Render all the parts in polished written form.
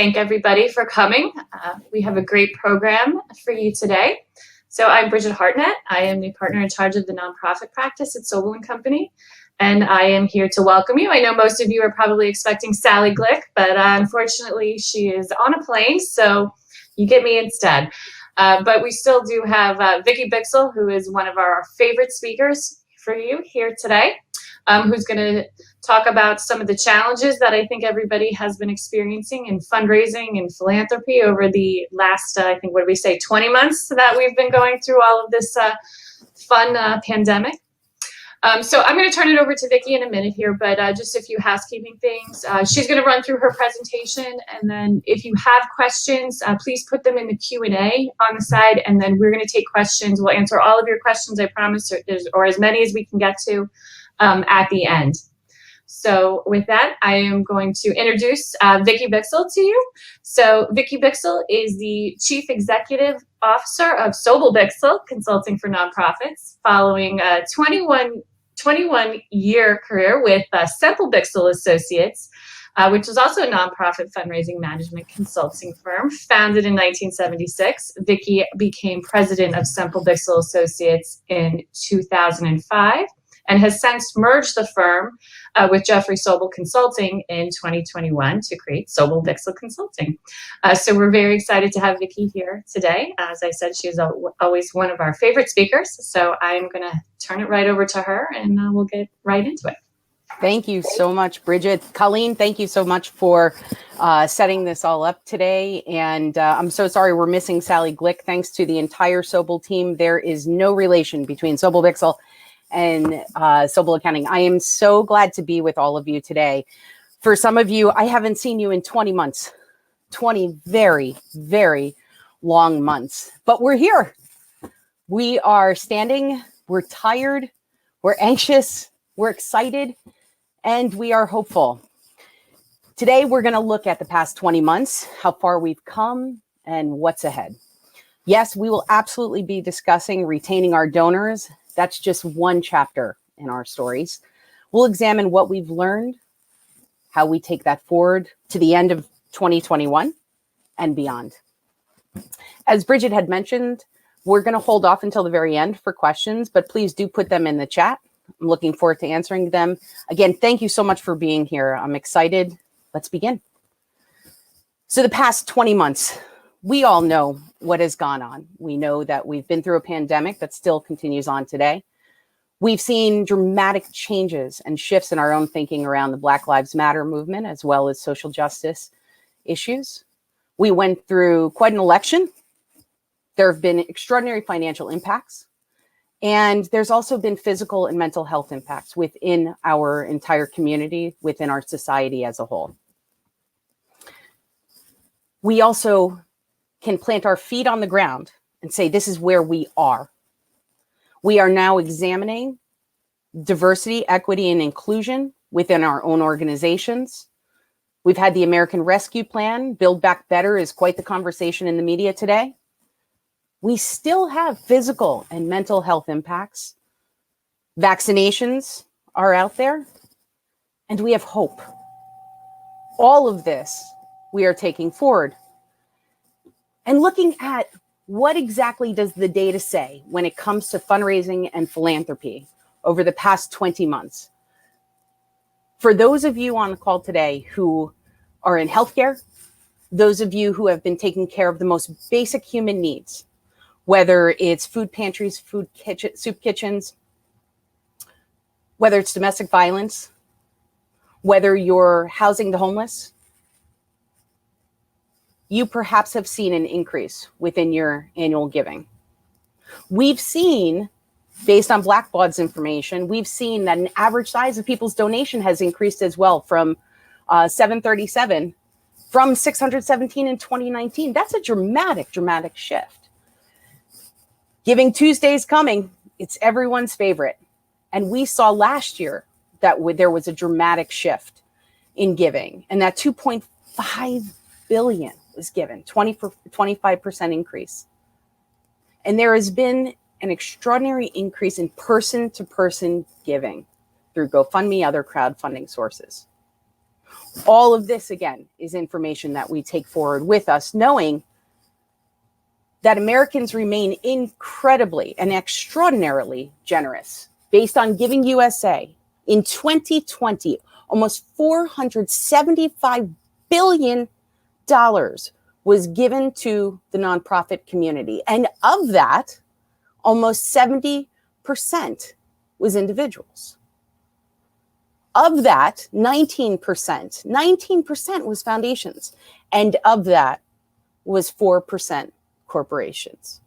thank everybody for coming. We have a great program for you today. So I'm Bridget Hartnett. I am the partner in charge of the nonprofit practice at Sobel & Company, and I am here to welcome you. I know most of you are probably expecting Sally Glick, but unfortunately she is on a plane, so you get me instead. But we still do have Vicki Bixel, who is one of our favorite speakers for you here today, who's going to talk about some of the challenges that I think everybody has been experiencing in fundraising and philanthropy over the last, I think, what did we say, 20 months that we've been going through all of this fun pandemic. So I'm going to turn it over to Vicki in a minute here, but just a few housekeeping things. She's going to run through her presentation, and then if you have questions, please put them in the Q&A on the side, and then we're going to take questions. We'll answer all of your questions, I promise, or as many as we can get to at the end. So with that, I am going to introduce Vicki Bixel to you. So Vicki Bixel is the Chief Executive Officer of Sobel Bixel Consulting for Nonprofits, following a 21-year career with Semple Bixel Associates, which is also a nonprofit fundraising management consulting firm. Founded in 1976, Vicki became president of Semple Bixel Associates in 2005 and has since merged the firm with Jeffrey Sobel Consulting in 2021 to create Sobel Bixel Consulting. So we're very excited to have Vicki here today. As I said, she's always one of our favorite speakers. So I'm going to turn it right over to her, and we'll get right into it. Thank you so much, Bridget. Colleen, thank you so much for setting this all up today. And I'm so sorry we're missing Sally Glick. Thanks to the entire Sobel team. There is no relation between Sobel Bixel and Sobel Accounting. I am so glad to be with all of you today. For some of you, I haven't seen you in 20 months, 20 very, very long months, but we're here. We are standing, we're tired, we're anxious, we're excited, and we are hopeful. Today, we're going to look at the past 20 months, how far we've come, and what's ahead. Yes, we will absolutely be discussing retaining our donors. That's just one chapter in our stories. We'll examine what we've learned, how we take that forward to the end of 2021 and beyond. As Bridget had mentioned, we're going to hold off until the very end for questions, but please do put them in the chat. I'm looking forward to answering them. Again, thank you so much for being here. I'm excited. Let's begin. So the past 20 months, we all know what has gone on. We know that we've been through a pandemic that still continues on today. We've seen dramatic changes and shifts in our own thinking around the Black Lives Matter movement, as well as social justice issues. We went through quite an election. There have been extraordinary financial impacts. And there's also been physical and mental health impacts within our entire community, within our society as a whole. We also can plant our feet on the ground and say, this is where we are. We are now examining diversity, equity, and inclusion within our own organizations. We've had the American Rescue Plan. Build Back Better is quite the conversation in the media today. We still have physical and mental health impacts. Vaccinations are out there, and we have hope. All of this we are taking forward. And looking at what exactly does the data say when it comes to fundraising and philanthropy over the past 20 months. For those of you on the call today who are in healthcare, those of you who have been taking care of the most basic human needs, whether it's food pantries, soup kitchens, whether it's domestic violence, whether you're housing the homeless, you perhaps have seen an increase within your annual giving. We've seen, based on Blackbaud's information, we've seen that an average size of people's donation has increased as well from 737 from 617 in 2019. That's a dramatic shift. Giving Tuesday's coming. It's everyone's favorite. And we saw last year that there was a dramatic shift in giving, and that 2.5 billion was given, 25% increase. And there has been an extraordinary increase in person-to-person giving through GoFundMe, other crowdfunding sources. All of this, again, is information that we take forward with us, knowing that Americans remain incredibly and extraordinarily generous. Based on Giving USA, in 2020, almost $475 billion was given to the nonprofit community. And of that, almost 70% was individuals. Of that, 19% was foundations. And of that was 4% corporations.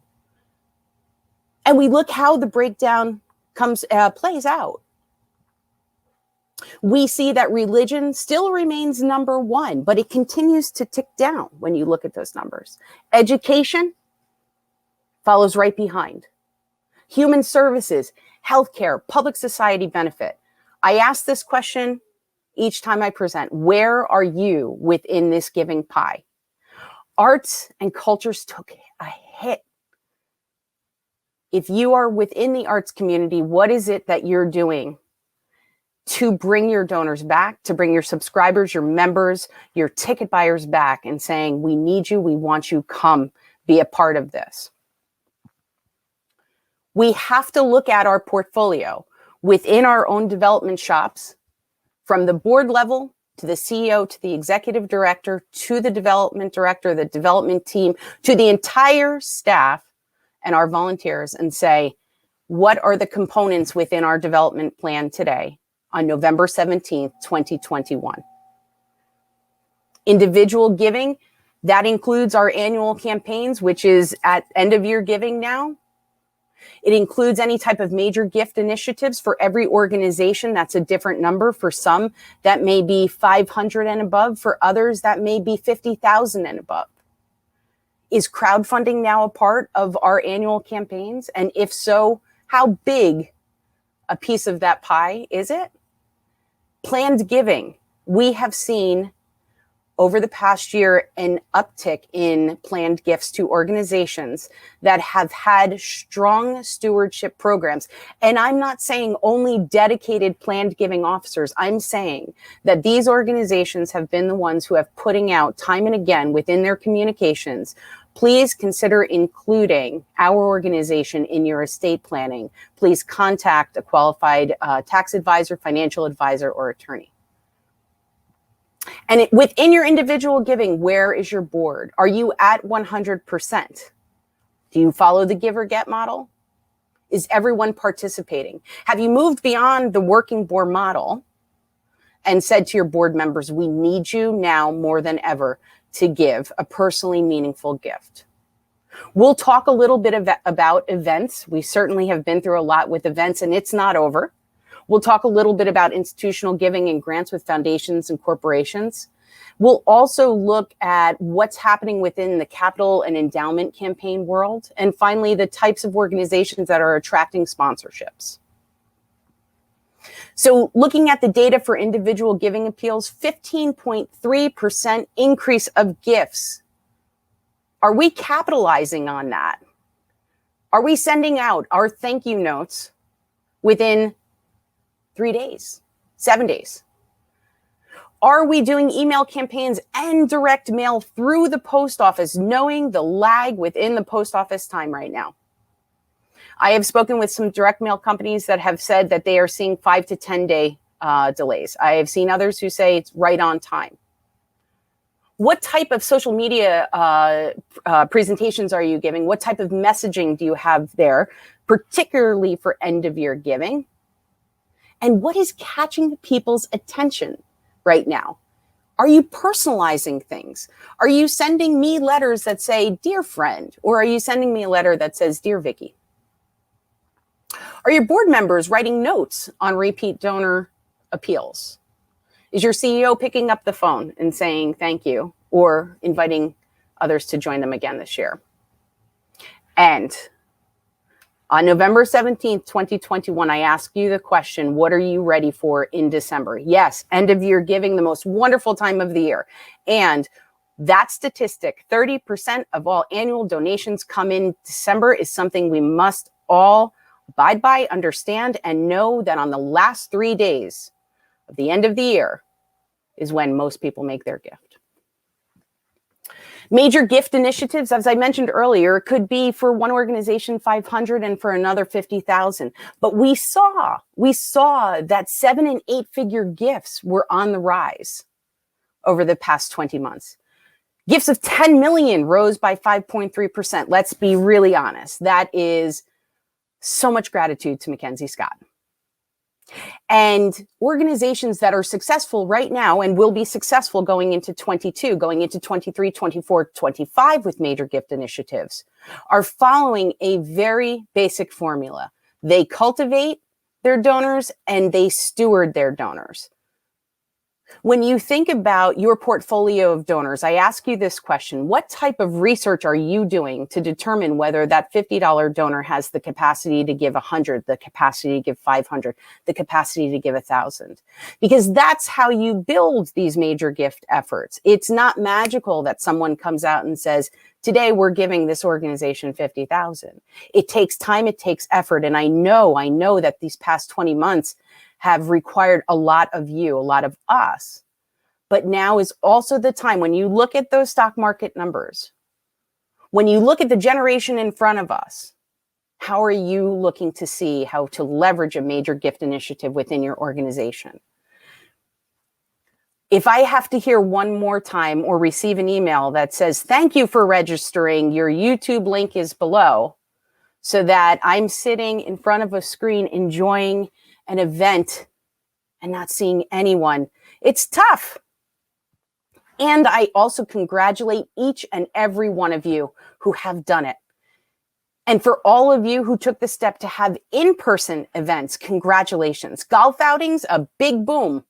And we look how the breakdown plays out. We see that religion still remains number one, but it continues to tick down when you look at those numbers. Education follows right behind. Human services, healthcare, public society benefit. I ask this question each time I present. Where are you within this giving pie? Arts and cultures took a hit. If you are within the arts community, what is it that you're doing to bring your donors back, to bring your subscribers, your members, your ticket buyers back and saying, we need you, we want you, come be a part of this? We have to look at our portfolio within our own development shops, from the board level to the CEO, to the executive director, to the development director, the development team, to the entire staff and our volunteers, and say, what are the components within our development plan today on November 17th, 2021? Individual giving, that includes our annual campaigns, which is at end of year giving now. It includes any type of major gift initiatives for every organization. That's a different number. For some, that may be 500 and above. For others, that may be 50,000 and above. Is crowdfunding now a part of our annual campaigns? And if so, how big a piece of that pie is it? Planned giving. We have seen over the past year an uptick in planned gifts to organizations that have had strong stewardship programs. And I'm not saying only dedicated planned giving officers. I'm saying that these organizations have been the ones who have putting out time and again within their communications, please consider including our organization in your estate planning. Please contact a qualified tax advisor, financial advisor, or attorney. And within your individual giving, where is your board? Are you at 100%? Do you follow the give or get model? Is everyone participating? Have you moved beyond the working board model and said to your board members, we need you now more than ever to give a personally meaningful gift? We'll talk a little bit about events. We certainly have been through a lot with events, and it's not over. We'll talk a little bit about institutional giving and grants with foundations and corporations. We'll also look at what's happening within the capital and endowment campaign world. And finally, the types of organizations that are attracting sponsorships. So looking at the data for individual giving appeals, 15.3% increase of gifts. Are we capitalizing on that? Are we sending out our thank you notes within 3 days, 7 days? Are we doing email campaigns and direct mail through the post office, knowing the lag within the post office time right now? I have spoken with some direct mail companies that have said that they are seeing 5 to 10 day delays. I have seen others who say it's right on time. What type of social media presentations are you giving? What type of messaging do you have there, particularly for end of year giving? And what is catching people's attention right now? Are you personalizing things? Are you sending me letters that say, dear friend, or are you sending me a letter that says, dear Vicky? Are your board members writing notes on repeat donor appeals? Is your CEO picking up the phone and saying thank you, or inviting others to join them again this year? And on November 17th, 2021, I ask you the question, what are you ready for in December? Yes, end of year giving, the most wonderful time of the year. And that statistic, 30% of all annual donations come in December, is something we must all abide by, understand, and know that on the last 3 days of the end of the year, is when most people make their gift. Major gift initiatives, as I mentioned earlier, it could be for one organization 500 and for another 50,000. But we saw that 7 and 8 figure gifts were on the rise over the past 20 months. Gifts of 10 million rose by 5.3%. Let's be really honest. That is so much gratitude to Mackenzie Scott. And organizations that are successful right now and will be successful going into 22, going into 23, 24, 25 with major gift initiatives are following a very basic formula. They cultivate their donors and they steward their donors. When you think about your portfolio of donors, I ask you this question: what type of research are you doing to determine whether that $50 donor has the capacity to give 100, the capacity to give 500, the capacity to give 1,000? Because that's how you build these major gift efforts. It's not magical that someone comes out and says, today we're giving this organization 50,000. It takes time, it takes effort. And I know that these past 20 months have required a lot of you, a lot of us. But now is also the time when you look at those stock market numbers, when you look at the generation in front of us, how are you looking to see how to leverage a major gift initiative within your organization? If I have to hear one more time or receive an email that says, thank you for registering, your YouTube link is below, so that I'm sitting in front of a screen enjoying an event and not seeing anyone, it's tough. And I also congratulate each and every one of you who have done it. And for all of you who took the step to have in-person events, congratulations. Golf outings, a big boom.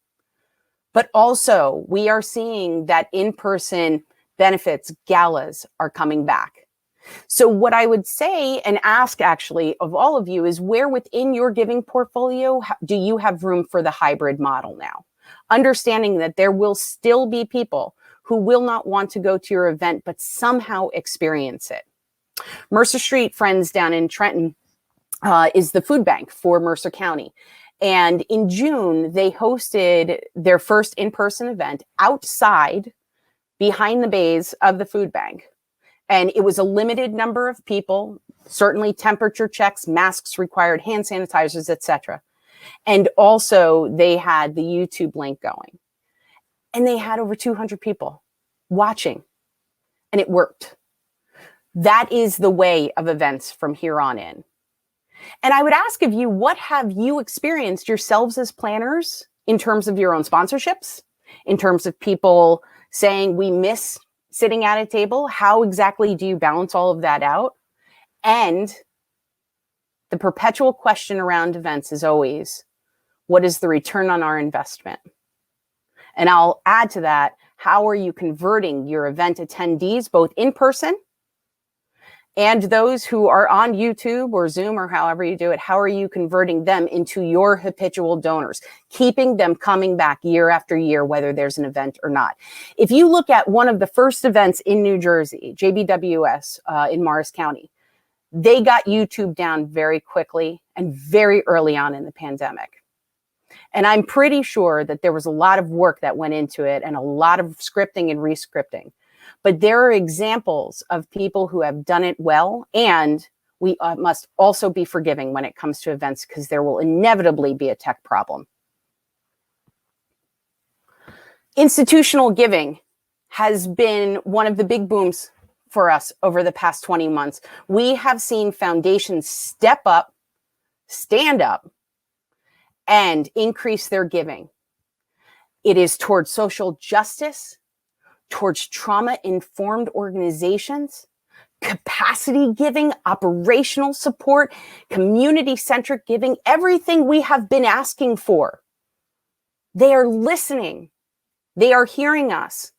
But also we are seeing that in-person benefits, galas are coming back. So what I would say and ask actually of all of you is, where within your giving portfolio do you have room for the hybrid model now? Understanding that there will still be people who will not want to go to your event, but somehow experience it. Mercer Street Friends down in Trenton is the food bank for Mercer County. And in June, they hosted their first in-person event outside behind the bays of the food bank. And it was a limited number of people, certainly temperature checks, masks required, hand sanitizers, etc. And also they had the YouTube link going. And they had over 200 people watching. And it worked. That is the way of events from here on in. And I would ask of you, what have you experienced yourselves as planners in terms of your own sponsorships, in terms of people saying we miss sitting at a table? How exactly do you balance all of that out? And the perpetual question around events is always, what is the return on our investment? And I'll add to that, how are you converting your event attendees, both in person and those who are on YouTube or Zoom or however you do it? How are you converting them into your habitual donors, keeping them coming back year after year, whether there's an event or not? If you look at one of the first events in New Jersey, JBWS in Morris County, they got YouTube down very quickly and very early on in the pandemic. And I'm pretty sure that there was a lot of work that went into it and a lot of scripting and re-scripting. But there are examples of people who have done it well, and we must also be forgiving when it comes to events, because there will inevitably be a tech problem. Institutional giving has been one of the big booms for us over the past 20 months. We have seen foundations step up, stand up, and increase their giving. It is towards social justice, towards trauma-informed organizations, capacity giving, operational support, community-centric giving, everything we have been asking for. They are listening. They are hearing us.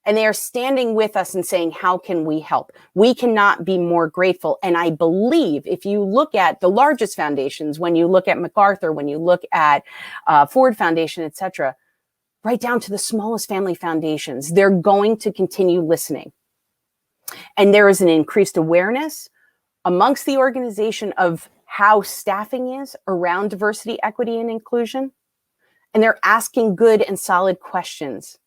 And they are standing with us and saying, how can we help? We cannot be more grateful. And I believe if you look at the largest foundations, when you look at MacArthur, when you look at Ford Foundation, et cetera, right down to the smallest family foundations, they're going to continue listening. And there is an increased awareness amongst the organization of how staffing is around diversity, equity, and inclusion. and they're asking good and solid questions.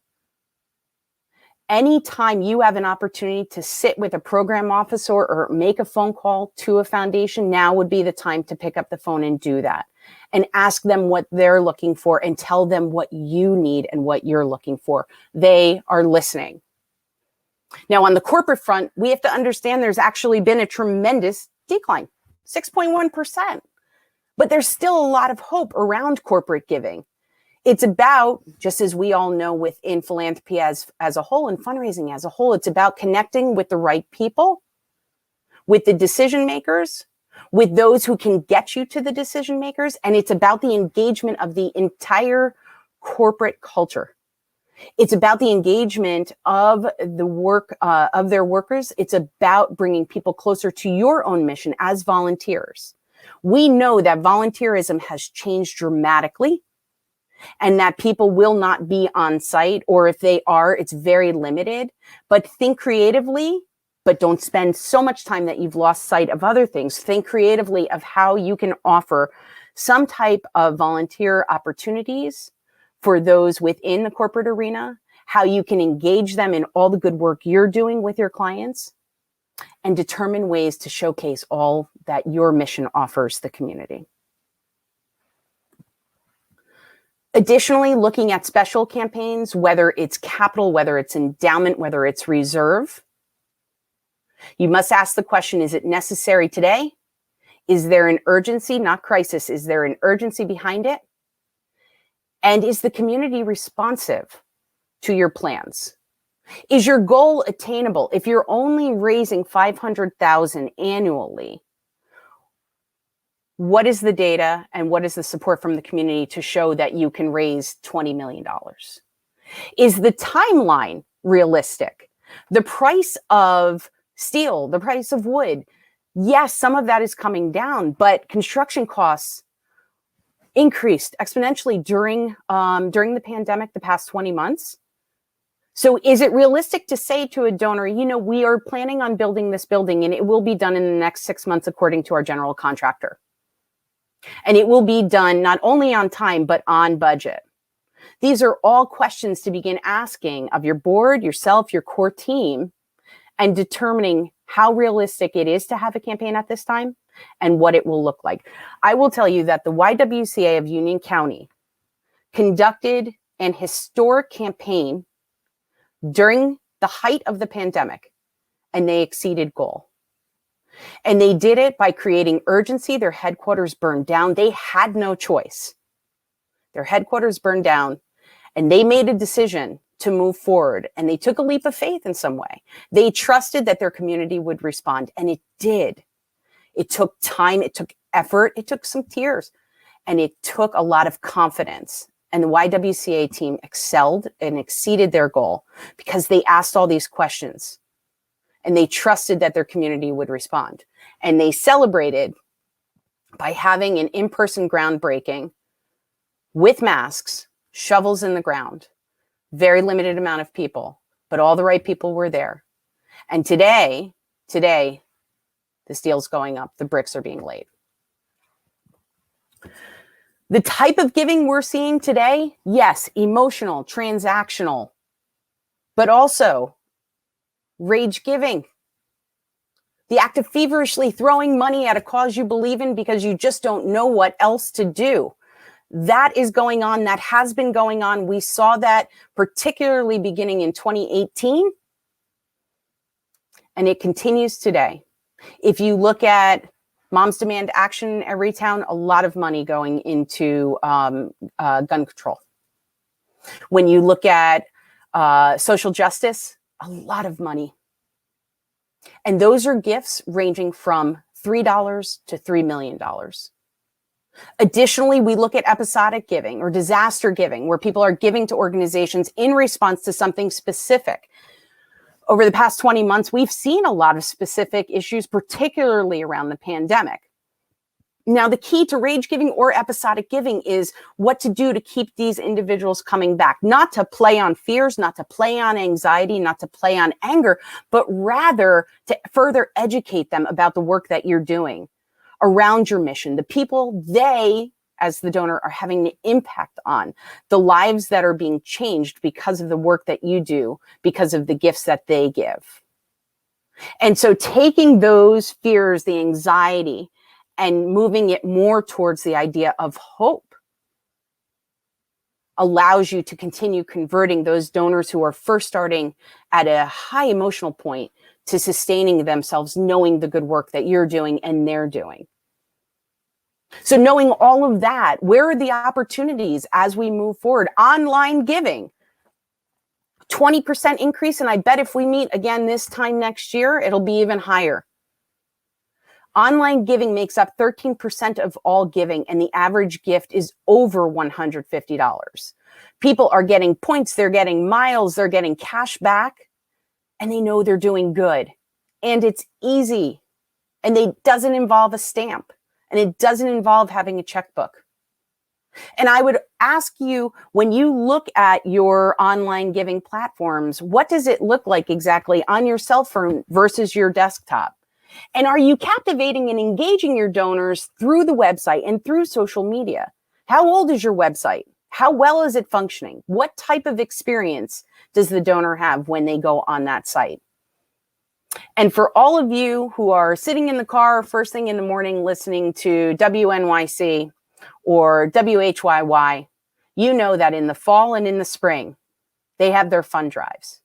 Anytime you have an opportunity to sit with a program officer or make a phone call to a foundation, now would be the time to pick up the phone and do that and ask them what they're looking for and tell them what you need and what you're looking for. They are listening. Now, on the corporate front, we have to understand there's actually been a tremendous decline, 6.1%. But there's still a lot of hope around corporate giving. It's about, just as we all know within philanthropy as a whole and fundraising as a whole, it's about connecting with the right people, with the decision makers, with those who can get you to the decision makers. And it's about the engagement of the entire corporate culture. It's about the engagement of the work of their workers. It's about bringing people closer to your own mission as volunteers. We know that volunteerism has changed dramatically and that people will not be on site, or if they are, it's very limited. But think creatively, but don't spend so much time that you've lost sight of other things. Think creatively of how you can offer some type of volunteer opportunities for those within the corporate arena, how you can engage them in all the good work you're doing with your clients, and determine ways to showcase all that your mission offers the community. Additionally, looking at special campaigns, whether it's capital, whether it's endowment, whether it's reserve, you must ask the question, is it necessary today? Is there an urgency, not crisis? Is there an urgency behind it? And is the community responsive to your plans? Is your goal attainable? If you're only raising $500,000 annually, what is the data and what is the support from the community to show that you can raise $20 million? Is the timeline realistic? The price of steel, the price of wood, yes, some of that is coming down, but construction costs increased exponentially during the pandemic, the past 20 months. So is it realistic to say to a donor, you know, we are planning on building this building and it will be done in the next 6 months according to our general contractor. And it will be done not only on time, but on budget. These are all questions to begin asking of your board, yourself, your core team, and determining how realistic it is to have a campaign at this time and what it will look like. I will tell you that the YWCA of Union County conducted an historic campaign during the height of the pandemic, and they exceeded goal. And they did it by creating urgency. Their headquarters burned down. They had no choice. Their headquarters burned down, and they made a decision to move forward. And they took a leap of faith in some way. They trusted that their community would respond, and it did. It took time, it took effort, it took some tears, and it took a lot of confidence. And the YWCA team excelled and exceeded their goal because they asked all these questions and they trusted that their community would respond. And they celebrated by having an in-person groundbreaking with masks, shovels in the ground, very limited amount of people, but all the right people were there. And today, the steel's going up, the bricks are being laid. The type of giving we're seeing today, yes, emotional, transactional, but also rage giving. The act of feverishly throwing money at a cause you believe in because you just don't know what else to do. That is going on. That has been going on. We saw that particularly beginning in 2018, and it continues today. If you look at Moms Demand Action in every town, a lot of money going into gun control. When you look at social justice, a lot of money. And those are gifts ranging from $3 to $3 million. Additionally, we look at episodic giving or disaster giving, where people are giving to organizations in response to something specific. Over the past 20 months, we've seen a lot of specific issues, particularly around the pandemic. Now, the key to rage giving or episodic giving is what to do to keep these individuals coming back, not to play on fears, not to play on anxiety, not to play on anger, but rather to further educate them about the work that you're doing around your mission, the people they as the donor are having an impact on, the lives that are being changed because of the work that you do, because of the gifts that they give. And so taking those fears, the anxiety, and moving it more towards the idea of hope allows you to continue converting those donors who are first starting at a high emotional point to sustaining themselves, knowing the good work that you're doing and they're doing. So knowing all of that, where are the opportunities as we move forward? Online giving, 20% increase. And I bet if we meet again this time next year, it'll be even higher. Online giving makes up 13% of all giving, and the average gift is over $150. People are getting points, they're getting miles, they're getting cash back, and they know they're doing good. And it's easy, and it doesn't involve a stamp, and it doesn't involve having a checkbook. And I would ask you, when you look at your online giving platforms, what does it look like exactly on your cell phone versus your desktop? And are you captivating and engaging your donors through the website and through social media? How old is your website? How well is it functioning? What type of experience does the donor have when they go on that site? And for all of you who are sitting in the car first thing in the morning listening to WNYC or WHYY, you know that in the fall and in the spring, they have their fund drives.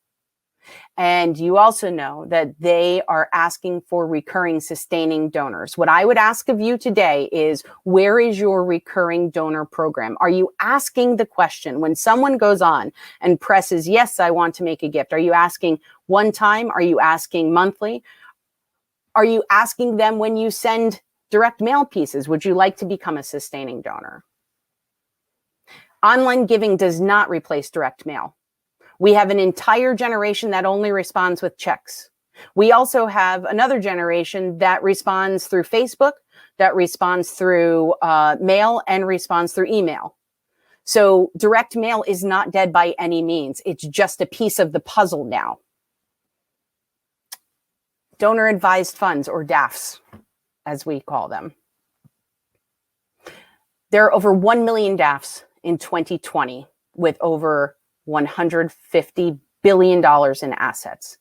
And you also know that they are asking for recurring sustaining donors. What I would ask of you today is, where is your recurring donor program? Are you asking the question when someone goes on and presses, yes, I want to make a gift? Are you asking one time? Are you asking monthly? Are you asking them when you send direct mail pieces, would you like to become a sustaining donor? Online giving does not replace direct mail. We have an entire generation that only responds with checks. We also have another generation that responds through Facebook, that responds through mail, and responds through email. So direct mail is not dead by any means. It's just a piece of the puzzle now. Donor advised funds, or DAFs, as we call them. There are over 1 million DAFs in 2020 with over $150 billion in assets.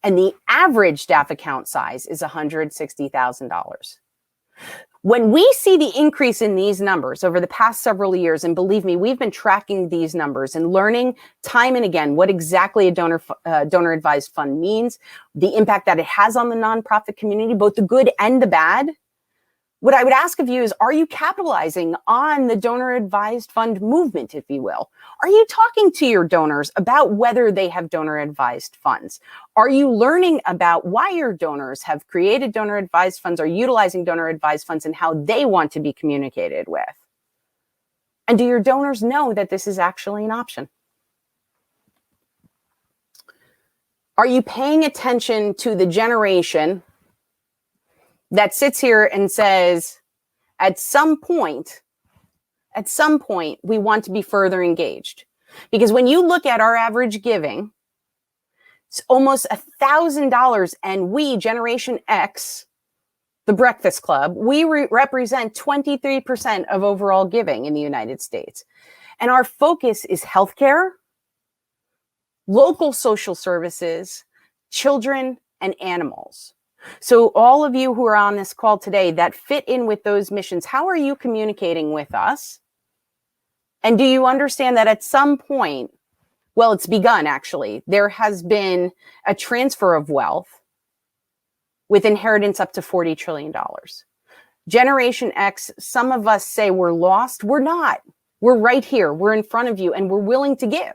And the average DAF account size is $160,000. When we see the increase in these numbers over the past several years, and believe me, we've been tracking these numbers and learning time and again what exactly a donor advised fund means, the impact that it has on the nonprofit community, both the good and the bad. What I would ask of you is, are you capitalizing on the donor advised fund movement, if you will? Are you talking to your donors about whether they have donor advised funds? Are you learning about why your donors have created donor advised funds or utilizing donor advised funds and how they want to be communicated with? And do your donors know that this is actually an option? Are you paying attention to the generation that sits here and says, at some point, we want to be further engaged? Because when you look at our average giving, it's almost $1,000, and we, Generation X, the Breakfast Club, we represent 23% of overall giving in the United States. And our focus is healthcare, local social services, children, and animals. So all of you who are on this call today that fit in with those missions, how are you communicating with us? And do you understand that at some point, well, it's begun actually, there has been a transfer of wealth with inheritance up to $40 trillion. Generation X, some of us say we're lost. We're not. We're right here. We're in front of you, and we're willing to give.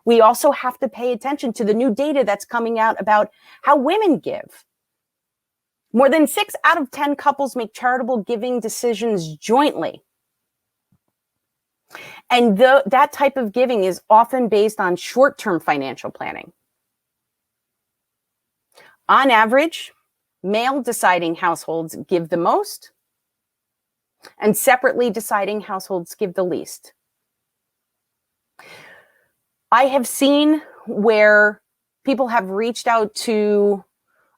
We also have to pay attention to the new data that's coming out about how women give. More than 6 out of 10 couples make charitable giving decisions jointly. And that type of giving is often based on short-term financial planning. On average, male deciding households give the most, and separately deciding households give the least. I have seen where people have reached out to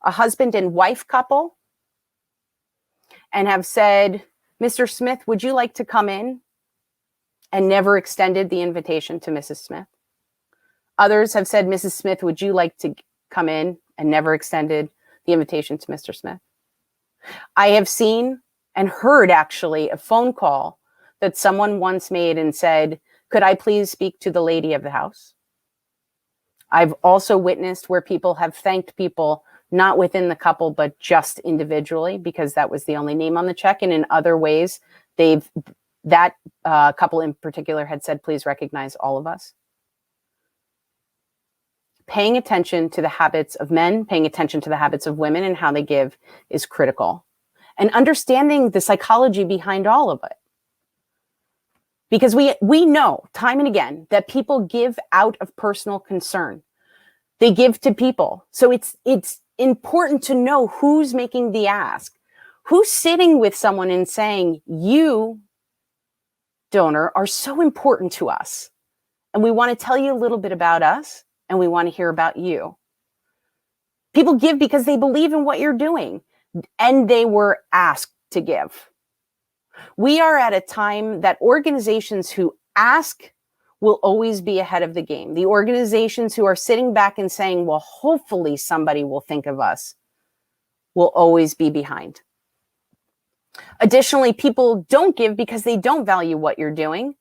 a husband and wife couple and have said, Mr. Smith, would you like to come in? And never extended the invitation to Mrs. Smith. Others have said, Mrs. Smith, would you like to come in? And never extended the invitation to Mr. Smith. I have seen and heard actually a phone call that someone once made and said, could I please speak to the lady of the house? I've also witnessed where people have thanked people not within the couple, but just individually, because that was the only name on the check. And in other ways, that couple in particular had said, please recognize all of us. Paying attention to the habits of men, paying attention to the habits of women and how they give is critical. And understanding the psychology behind all of it. Because we know time and again that people give out of personal concern. They give to people. So it's important to know who's making the ask. Who's sitting with someone and saying, you, donor, are so important to us. And we want to tell you a little bit about us. And we want to hear about you. People give because they believe in what you're doing. And they were asked to give. We are at a time that organizations who ask will always be ahead of the game. The organizations who are sitting back and saying, well, hopefully somebody will think of us, will always be behind. Additionally, people don't give because they don't value what you're doing.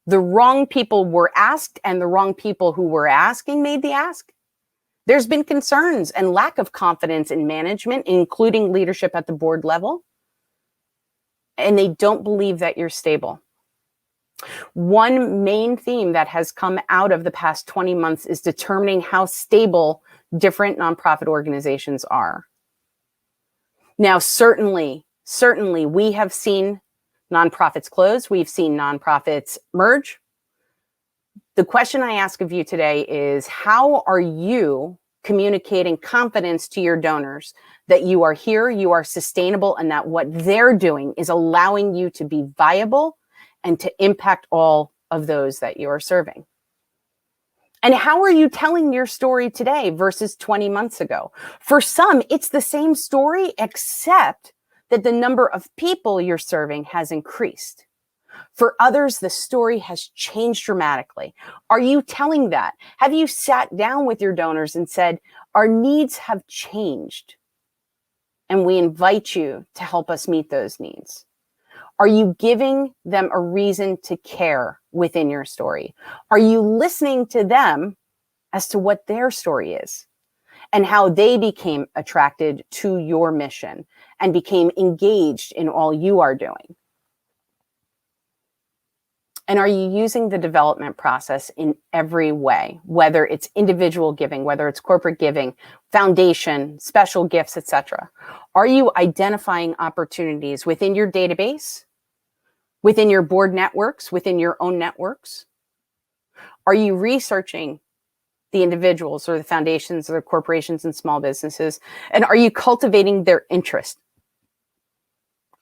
The wrong people were asked, and the wrong people who were asking made the ask. There's been concerns and lack of confidence in management, including leadership at the board level. And they don't believe that you're stable. One main theme that has come out of the past 20 months is determining how stable different nonprofit organizations are. Now, certainly, we have seen nonprofits close. We've seen nonprofits merge. The question I ask of you today is, how are you communicating confidence to your donors that you are here, you are sustainable, and that what they're doing is allowing you to be viable and to impact all of those that you are serving? And how are you telling your story today versus 20 months ago? For some, it's the same story, except that the number of people you're serving has increased. For others, the story has changed dramatically. Are you telling that? Have you sat down with your donors and said, our needs have changed, and we invite you to help us meet those needs? Are you giving them a reason to care within your story? Are you listening to them as to what their story is and how they became attracted to your mission and became engaged in all you are doing? And are you using the development process in every way, whether it's individual giving, whether it's corporate giving, foundation, special gifts, etc.? Are you identifying opportunities within your database, within your board networks, within your own networks? Are you researching the individuals or the foundations or the corporations and small businesses? And are you cultivating their interest?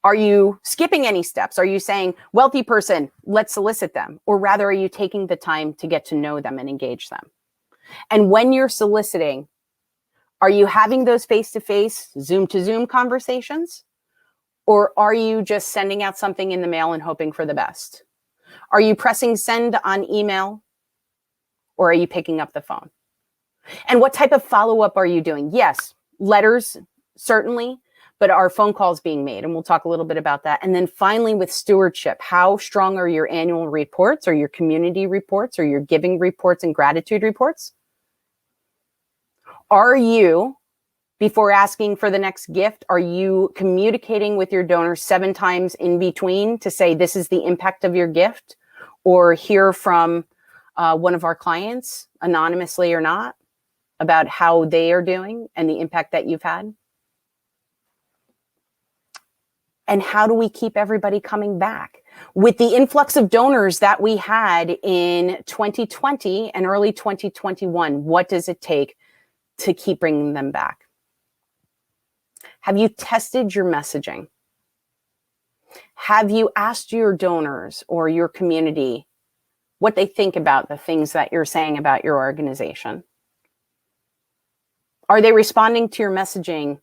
Are you skipping any steps? Are you saying, wealthy person, let's solicit them? Or rather, are you taking the time to get to know them and engage them? And when you're soliciting, are you having those face-to-face, Zoom-to-Zoom conversations? Or are you just sending out something in the mail and hoping for the best? Are you pressing send on email? Or are you picking up the phone? And what type of follow-up are you doing? Yes, letters, certainly, but are phone calls being made? And we'll talk a little bit about that. And then finally, with stewardship, how strong are your annual reports or your community reports or your giving reports and gratitude reports? Are you, before asking for the next gift, are you communicating with your donors 7 times in between to say, this is the impact of your gift? Or hear from one of our clients, anonymously or not, about how they are doing and the impact that you've had? And how do we keep everybody coming back? With the influx of donors that we had in 2020 and early 2021, what does it take to keep bringing them back? Have you tested your messaging? Have you asked your donors or your community what they think about the things that you're saying about your organization? Are they responding to your messaging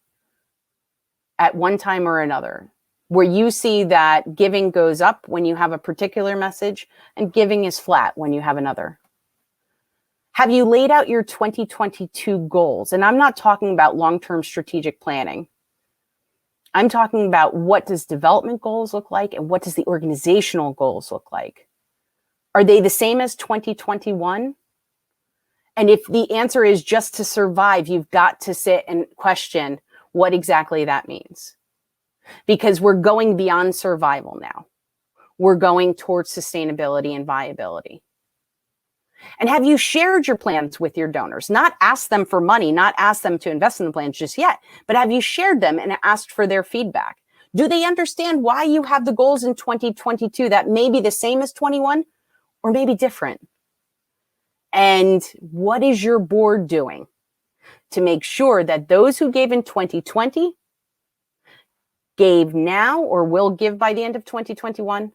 at one time or another? where you see that giving goes up when you have a particular message and giving is flat when you have another? Have you laid out your 2022 goals? And I'm not talking about long-term strategic planning. I'm talking about what does development goals look like and what does the organizational goals look like? Are they the same as 2021? And if the answer is just to survive, you've got to sit and question what exactly that means. Because we're going beyond survival now. We're going towards sustainability and viability. And have you shared your plans with your donors? Not asked them for money, not asked them to invest in the plans just yet, but have you shared them and asked for their feedback? Do they understand why you have the goals in 2022 that may be the same as 21 or maybe different? And what is your board doing to make sure that those who gave in 2020 gave now or will give by the end of 2021,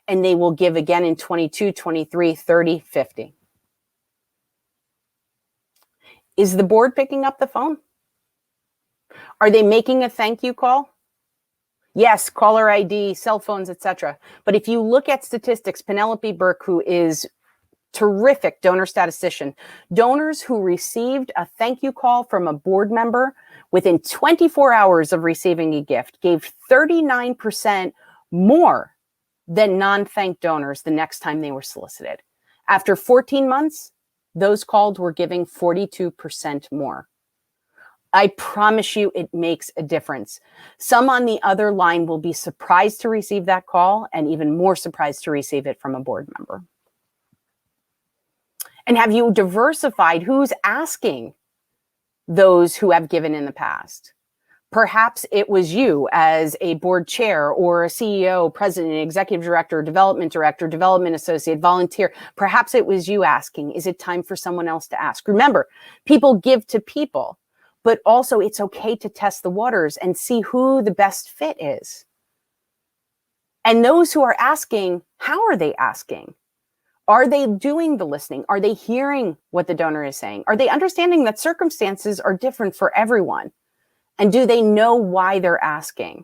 and they will give again in 22, 23, 30, 50? Is the board picking up the phone? Are they making a thank you call? Yes, caller ID, cell phones, etc. But if you look at statistics, Penelope Burke, who is terrific donor statistician, donors who received a thank you call from a board member within 24 hours of receiving a gift gave 39% more than non-thank donors the next time they were solicited. After 14 months, those called were giving 42% more. I promise you it makes a difference. Some on the other line will be surprised to receive that call and even more surprised to receive it from a board member. And have you diversified who's asking those who have given in the past? Perhaps it was you as a board chair or a CEO, president, executive director, development associate, volunteer. Perhaps it was you asking, is it time for someone else to ask? Remember, people give to people, but also it's okay to test the waters and see who the best fit is. And those who are asking, how are they asking? Are they doing the listening? Are they hearing what the donor is saying? Are they understanding that circumstances are different for everyone? And do they know why they're asking?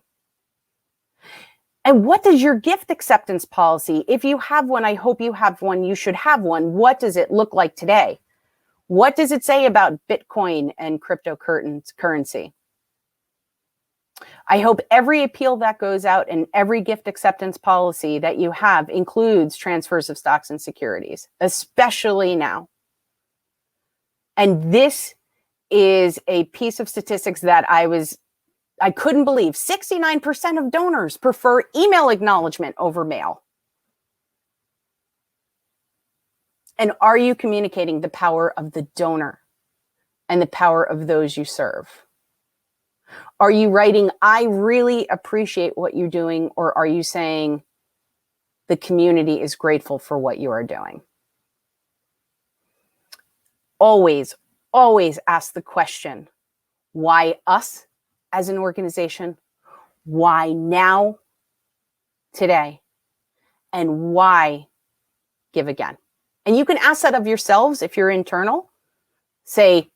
And what does your gift acceptance policy, if you have one, I hope you have one, you should have one. What does it look like today? What does it say about Bitcoin and cryptocurrency? I hope every appeal that goes out and every gift acceptance policy that you have includes transfers of stocks and securities, especially now. And this is a piece of statistics that I couldn't believe. 69% of donors prefer email acknowledgement over mail. And are you communicating the power of the donor and the power of those you serve? Are you writing, I really appreciate what you're doing, or are you saying the community is grateful for what you are doing? Always, always ask the question, why us as an organization? Why now, today? And why give again? And you can ask that of yourselves if you're internal. Say,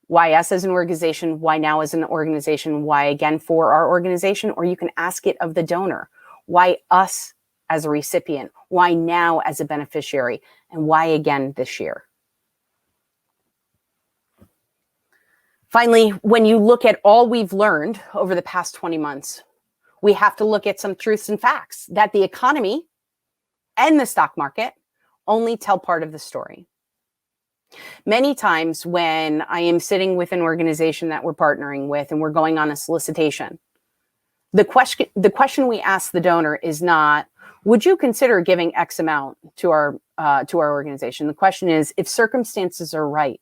why us as an organization? Why now as an organization? Why again for our organization? Or you can ask it of the donor. Why us as a recipient? Why now as a beneficiary? And why again this year? Finally, when you look at all we've learned over the past 20 months, we have to look at some truths and facts that the economy and the stock market only tell part of the story. Many times when I am sitting with an organization that we're partnering with and we're going on a solicitation, the question we ask the donor is not, would you consider giving X amount to our organization? The question is, if circumstances are right,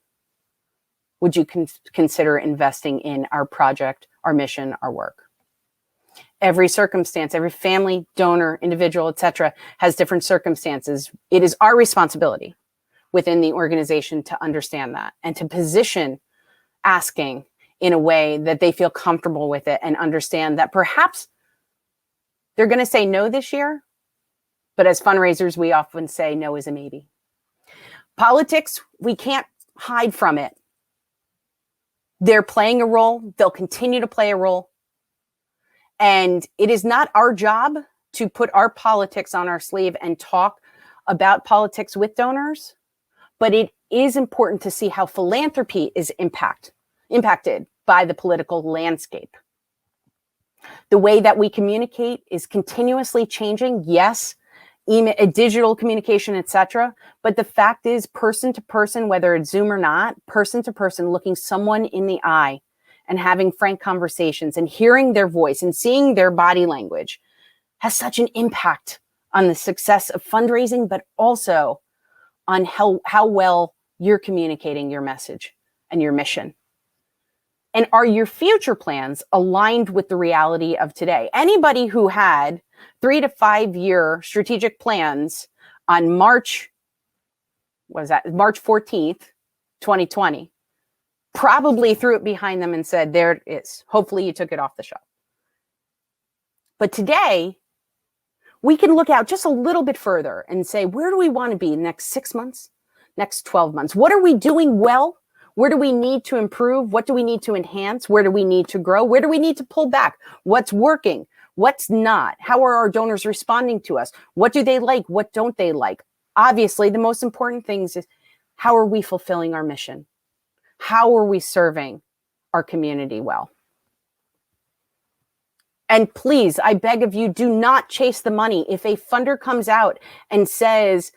would you consider investing in our project, our mission, our work? Every circumstance, every family, donor, individual, etc., has different circumstances. It is our responsibility within the organization to understand that and to position asking in a way that they feel comfortable with it and understand that perhaps they're going to say no this year, but as fundraisers, we often say no is a maybe. Politics, we can't hide from it. They're playing a role. They'll continue to play a role. And it is not our job to put our politics on our sleeve and talk about politics with donors, but it is important to see how philanthropy is impacted by the political landscape. The way that we communicate is continuously changing. Yes, email, digital communication, etc. But the fact is, person to person, whether it's Zoom or not, person to person, looking someone in the eye and having frank conversations and hearing their voice and seeing their body language has such an impact on the success of fundraising, but also on how well you're communicating your message and your mission. And are your future plans aligned with the reality of today? Anybody who had 3 to 5 year strategic plans on March 14th, 2020, probably threw it behind them and said, there it is. Hopefully you took it off the shelf. But today, we can look out just a little bit further and say, where do we want to be in the next 6 months, next 12 months? What are we doing well? Where do we need to improve? What do we need to enhance? Where do we need to grow? Where do we need to pull back? What's working? What's not? How are our donors responding to us? What do they like? What don't they like? Obviously, the most important things is, how are we fulfilling our mission? How are we serving our community well? And please, I beg of you, do not chase the money. If a funder comes out and says,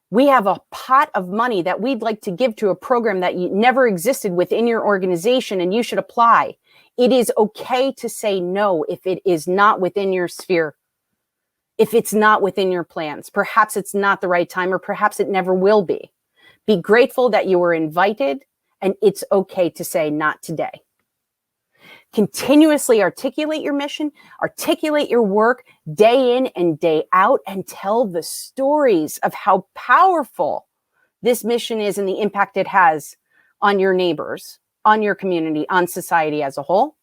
we have a pot of money that we'd like to give to a program that never existed within your organization and you should apply, it is okay to say no if it is not within your sphere, if it's not within your plans. Perhaps it's not the right time, or perhaps it never will be. Be grateful that you were invited, and it's okay to say not today. Continuously articulate your mission, articulate your work day in and day out, and tell the stories of how powerful this mission is and the impact it has on your neighbors, on your community, on society as a whole.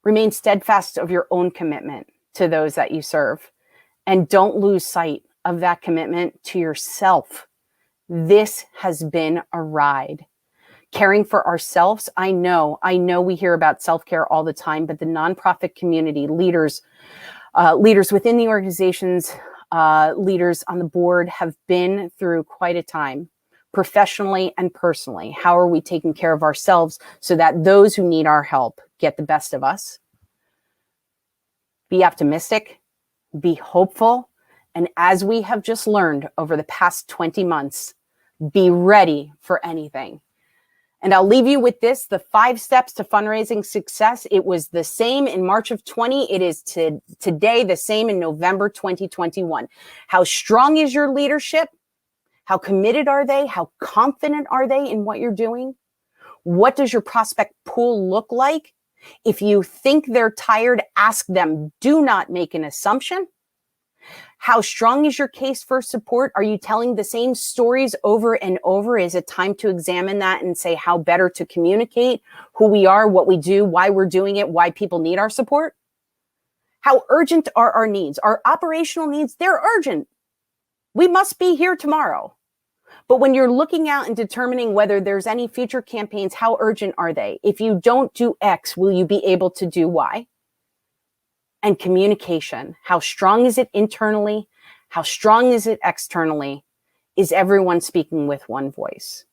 Remain steadfast of your own commitment to those that you serve, and don't lose sight of that commitment to yourself. This has been a ride. Caring for ourselves, I know we hear about self-care all the time, but the nonprofit community, leaders within the organizations, leaders on the board have been through quite a time, professionally and personally. How are we taking care of ourselves so that those who need our help get the best of us? Be optimistic, be hopeful, and as we have just learned over the past 20 months, be ready for anything. And I'll leave you with this, the 5 steps to fundraising success. It was the same in March of 20. It is today the same in November 2021. How strong is your leadership? How committed are they? How confident are they in what you're doing? What does your prospect pool look like? If you think they're tired, ask them. Do not make an assumption. How strong is your case for support? Are you telling the same stories over and over? Is it time to examine that and say how better to communicate who we are, what we do, why we're doing it, why people need our support? How urgent are our needs? Our operational needs, they're urgent. We must be here tomorrow. But when you're looking out and determining whether there's any future campaigns, how urgent are they? If you don't do X, will you be able to do Y? And communication, how strong is it internally? How strong is it externally? Is everyone speaking with one voice?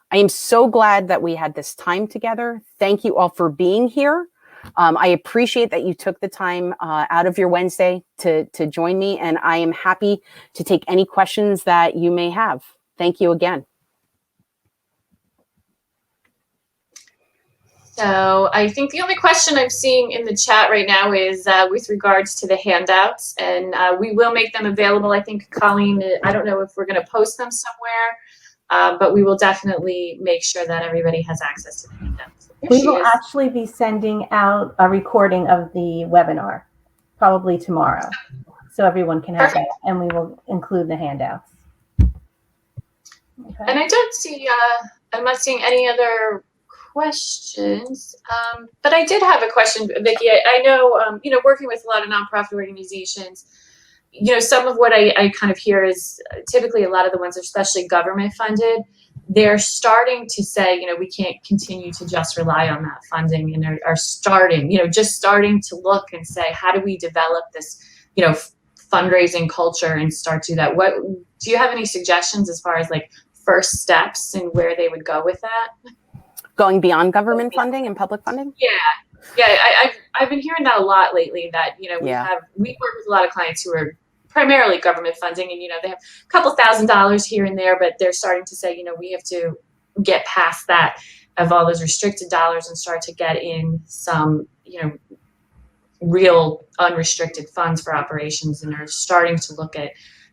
I am so glad that we had this time together. Thank you all for being here. I appreciate that you took the time out of your Wednesday to join me, and I am happy to take any questions that you may have. Thank you again. So I think the only question I'm seeing in the chat right now is with regards to the handouts, and we will make them available. I think, Colleen, I don't know if we're going to post them somewhere, but we will definitely make sure that everybody has access to the handouts. We will actually be sending out a recording of the webinar, probably tomorrow, so everyone can have that, and we will include the handouts. Okay. And I don't see, I'm not seeing any other questions, but I did have a question, Vicki. I know, working with a lot of nonprofit organizations, some of what I kind of hear is typically a lot of the ones, especially government funded, they're starting to say, we can't continue to just rely on that funding, and are starting, just starting to look and say, how do we develop this, fundraising culture and start to that? What do you have any suggestions as far as like first steps and where they would go with that? Going beyond government funding and public funding? Yeah, I've been hearing that a lot lately, that, we work with a lot of clients who are primarily government funding, and, they have a couple $1,000s here and there, but they're starting to say, we have to get past that of all those restricted dollars and start to get in some, real unrestricted funds for operations, and are starting to look at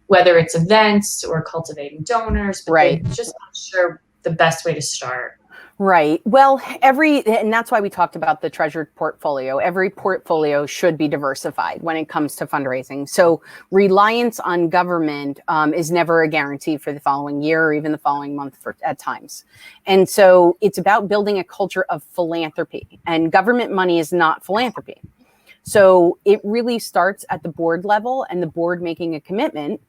whether it's events or cultivating donors, but right. they're just not sure the best way to start. Right. Well, and that's why we talked about the treasured portfolio. Every portfolio should be diversified when it comes to fundraising. So reliance on government is never a guarantee for the following year or even the following month at times. And so it's about building a culture of philanthropy, and government money is not philanthropy. So it really starts at the board level, and the board making a commitment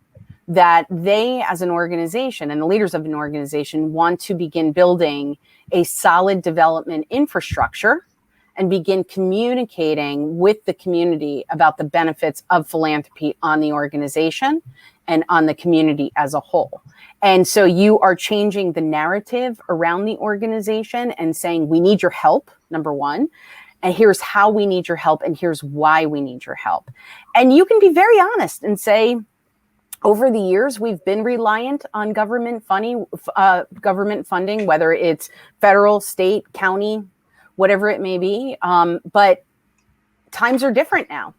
that they, as an organization and the leaders of an organization, want to begin building a solid development infrastructure and begin communicating with the community about the benefits of philanthropy on the organization and on the community as a whole. And so you are changing the narrative around the organization and saying, we need your help, number one. And here's how we need your help, and here's why we need your help. And you can be very honest and say, over the years, we've been reliant on government funding, whether it's federal, state, county, whatever it may be. But times are different now,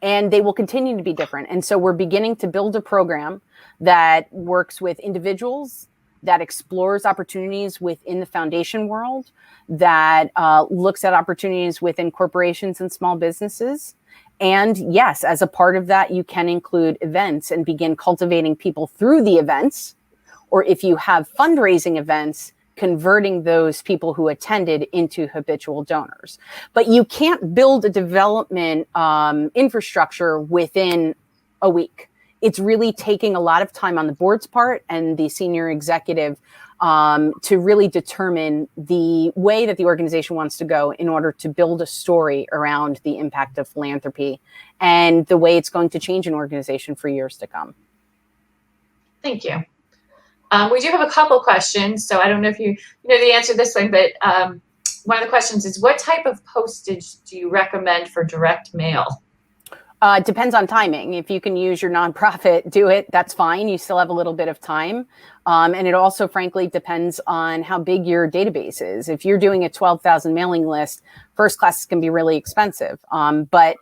and they will continue to be different. And so we're beginning to build a program that works with individuals, that explores opportunities within the foundation world, that looks at opportunities within corporations and small businesses. And yes, as a part of that, you can include events and begin cultivating people through the events. Or if you have fundraising events, converting those people who attended into habitual donors. But you can't build a development infrastructure within a week. It's really taking a lot of time on the board's part and the senior executive to really determine the way that the organization wants to go in order to build a story around the impact of philanthropy and the way it's going to change an organization for years to come. Thank you. We do have a couple questions, so I don't know if you know the answer to this one, but one of the questions is, what type of postage do you recommend for direct mail? Depends on timing. If you can use your nonprofit, do it. That's fine. You still have a little bit of time. And it also, frankly, depends on how big your database is. If you're doing a 12,000 mailing list, first class can be really expensive. But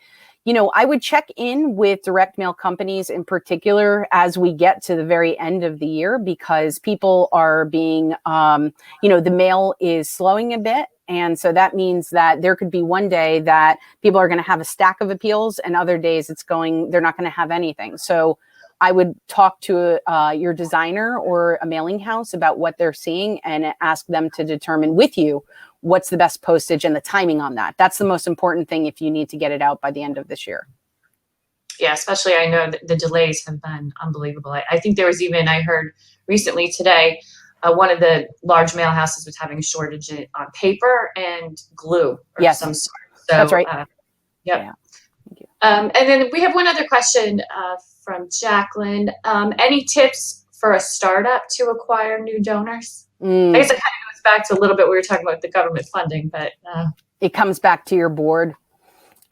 I would check in with direct mail companies in particular as we get to the very end of the year, because people are being, the mail is slowing a bit. And so that means that there could be one day that people are going to have a stack of appeals, and other days they're not going to have anything. So I would talk to your designer or a mailing house about what they're seeing and ask them to determine with you what's the best postage and the timing on that. That's the most important thing if you need to get it out by the end of this year. Yeah, especially I know that the delays have been unbelievable. I think there was even, I heard recently today, one of the large mail houses was having a shortage on paper and glue of some sort. So, that's right. Yep. Yeah. Thank you. And then we have one other question from Jacqueline. Any tips for a startup to acquire new donors? I guess it kind of goes back to a little bit we were talking about the government funding, but it comes back to your board.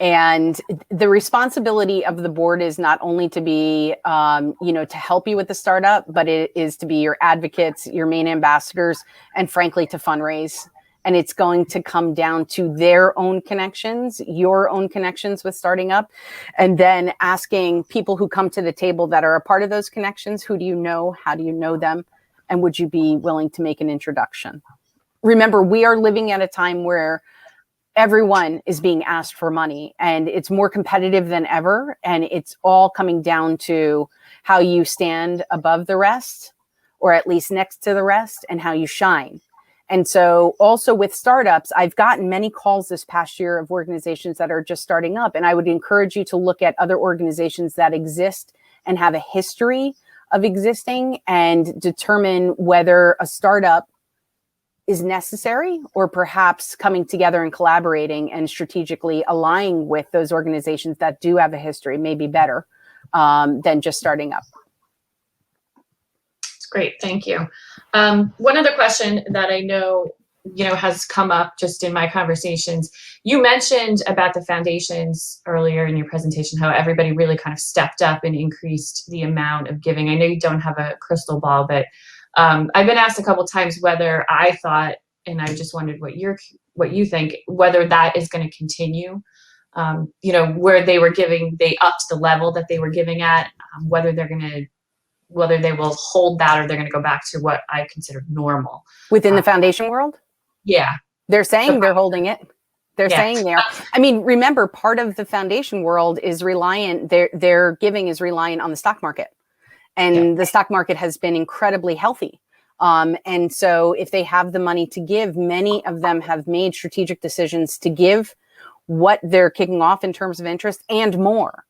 And the responsibility of the board is not only to be, to help you with the startup, but it is to be your advocates, your main ambassadors, and frankly, to fundraise. And it's going to come down to their own connections, your own connections with starting up, and then asking people who come to the table that are a part of those connections, who do you know? How do you know them? And would you be willing to make an introduction? Remember, we are living at a time where everyone is being asked for money, and it's more competitive than ever. And it's all coming down to how you stand above the rest, or at least next to the rest, and how you shine. And so also with startups, I've gotten many calls this past year of organizations that are just starting up. And I would encourage you to look at other organizations that exist and have a history of existing and determine whether a startup is necessary, or perhaps coming together and collaborating and strategically aligning with those organizations that do have a history may be better than just starting up. Great, thank you. One other question that I know, has come up just in my conversations. You mentioned about the foundations earlier in your presentation, how everybody really kind of stepped up and increased the amount of giving. I know you don't have a crystal ball, but I've been asked a couple times whether I thought, and I just wondered what you think, whether that is going to continue. Where they were giving, they upped the level that they were giving at, whether they will hold that or they're going to go back to what I consider normal. Within the foundation world? Yeah. They're saying they're holding it. They're saying they're, I mean, remember, part of the foundation world is reliant, their giving is reliant on the stock market. And the stock market has been incredibly healthy. And so if they have the money to give, many of them have made strategic decisions to give what they're kicking off in terms of interest and more.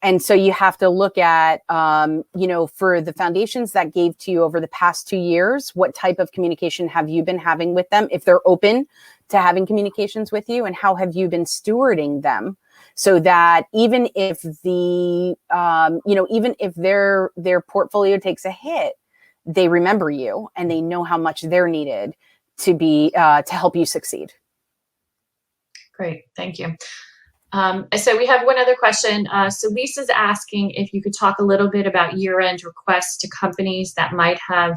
And so you have to look at, for the foundations that gave to you over the past 2 years, what type of communication have you been having with them? If they're open to having communications with you, and how have you been stewarding them? So that even if even if their portfolio takes a hit, they remember you and they know how much they're needed to be to help you succeed. Great, thank you. So we have one other question. So Lisa's asking if you could talk a little bit about year-end requests to companies that might have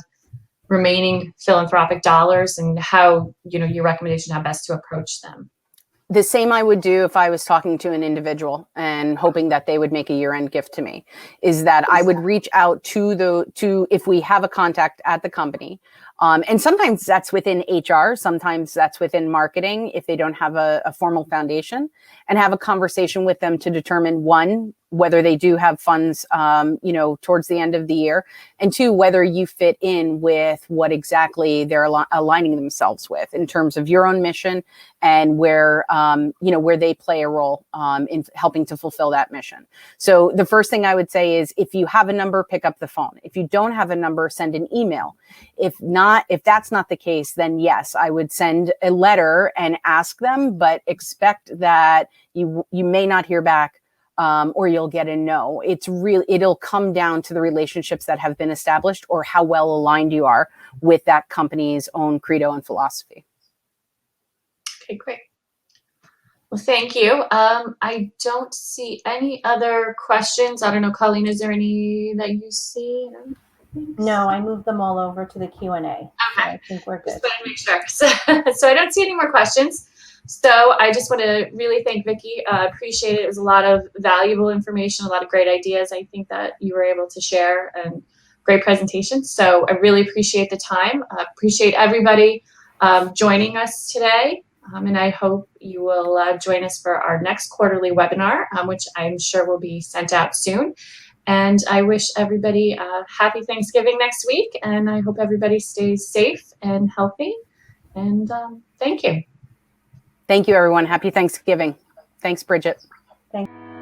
remaining philanthropic dollars, and how, your recommendation how best to approach them. The same I would do if I was talking to an individual and hoping that they would make a year-end gift to me, is that I would reach out to if we have a contact at the company. And sometimes that's within HR, sometimes that's within marketing, if they don't have a formal foundation, and have a conversation with them to determine, one, whether they do have funds, towards the end of the year, and two, whether you fit in with what exactly they're aligning themselves with in terms of your own mission, and where they play a role in helping to fulfill that mission. So the first thing I would say is, if you have a number, pick up the phone. If you don't have a number, send an email. If that's not the case, then yes, I would send a letter and ask them, but expect that you may not hear back, or you'll get a no. It'll come down to the relationships that have been established, or how well aligned you are with that company's own credo and philosophy. Okay, great. Well, thank you. I don't see any other questions. I don't know, Colleen, is there any that you see? No, I moved them all over to the Q&A. Okay. So I think we're good. Just want to make sure. So I don't see any more questions. So I just want to really thank Vicki. Appreciate it. It was a lot of valuable information, a lot of great ideas I think that you were able to share, and great presentation. So I really appreciate the time. Appreciate everybody joining us today. And I hope you will join us for our next quarterly webinar, which I'm sure will be sent out soon. And I wish everybody a happy Thanksgiving next week. And I hope everybody stays safe and healthy. And thank you. Thank you, everyone. Happy Thanksgiving. Thanks, Bridget. Thank you.